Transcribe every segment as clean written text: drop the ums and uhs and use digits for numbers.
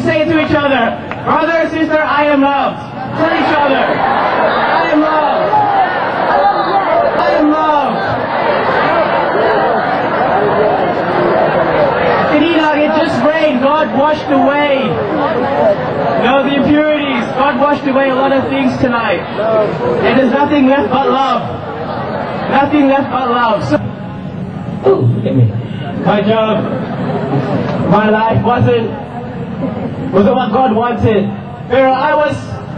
say to each other, brother, sister, I am loved. Tell each other, I am loved. I am loved. Kanina, it just rained. God washed away, the impurities. God washed away a lot of things tonight. And there's nothing left but love. Nothing left but love. So, look at me. My job, my life wasn't what God wanted. Pero I was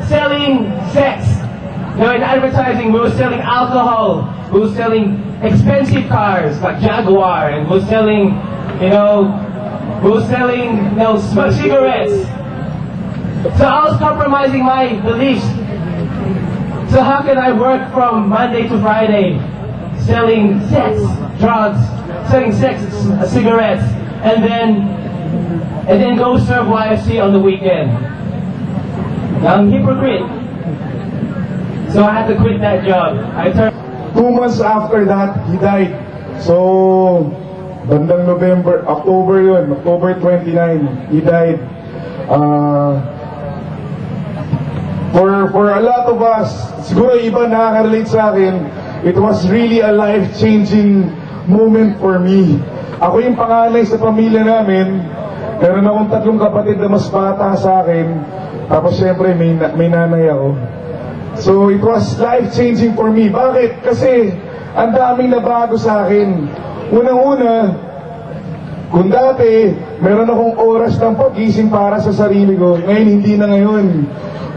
selling sex. In advertising, we were selling alcohol. We were selling expensive cars like Jaguar, and we were selling, cigarettes. So I was compromising my beliefs. So how can I work from Monday to Friday, selling sex, drugs, selling sex, cigarettes, and then go serve YFC on the weekend? I'm a hypocrite. So I had to quit that job. 2 months after that, he died. So, bandang October 29, he died. For a lot of us, siguro iba nakaka-relate sa akin, it was really a life-changing moment for me. Ako yung panganay sa pamilya namin. Meron akong 3 kapatid na mas bata sa akin. Tapos syempre may nanay ako. So it was life-changing for me. Bakit? Kasi ang daming nabago sa akin. Unang-una, kung dati meron akong oras ng pagising para sa sarili ko, ngayon hindi na ngayon.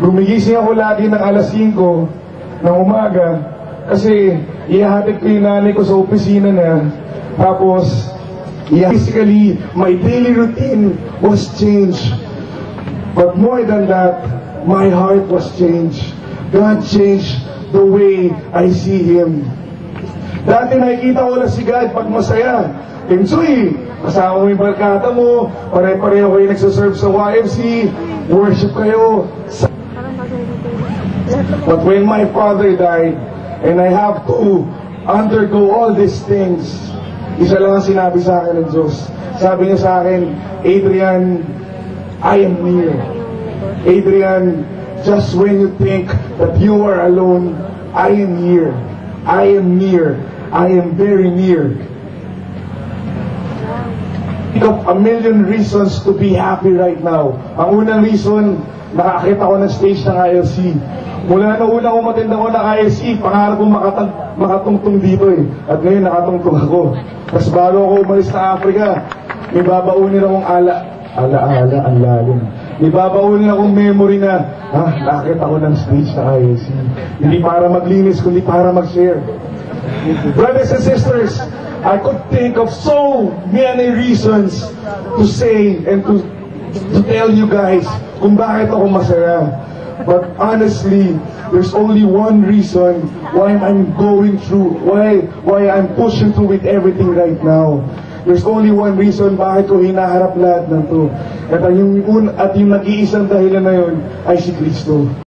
Gumigising ako lagi ng alas 5 ng umaga kasi ihahatid ko yung nanay ko sa opisina na. Tapos basically my daily routine was changed, but more than that, my heart was changed. God changed the way I see Him. Dati nakikita ko na si God pag masaya. Enjoy! Kasama mo yung barkada mo, pare-pareho kayo nagsaserve sa YFC, worship kayo. But when my father died, and I have to undergo all these things, isa lang ang sinabi sa akin ng Diyos. Sabi niya sa akin, Adrian, I am near. Adrian, just when you think that you are alone, I am here. I am near. I am very near. Think of a million reasons to be happy right now. Ang unang reason, nakakita ko ng stage ng ILC. Mula na una umatend ako ng ILC, pangarap ko makatungtong dito eh. At ngayon nakatungtong ako. Tapos bago ako umalis na Africa, may babaunin akong ala-ala, ang lalim. May babaunin akong memory na, nakakita ko ng stage ng ILC. Hindi para maglinis, kundi para mag-share. Brothers and sisters, I could think of so many reasons to say and to tell you guys kung bakit ako masaya. But honestly, there's only one reason why I'm going through, why I'm pushing through with everything right now. There's only one reason bakit ko hinaharap lahat ng to. At yung nag-iisang dahilan na yun ay si Kristo.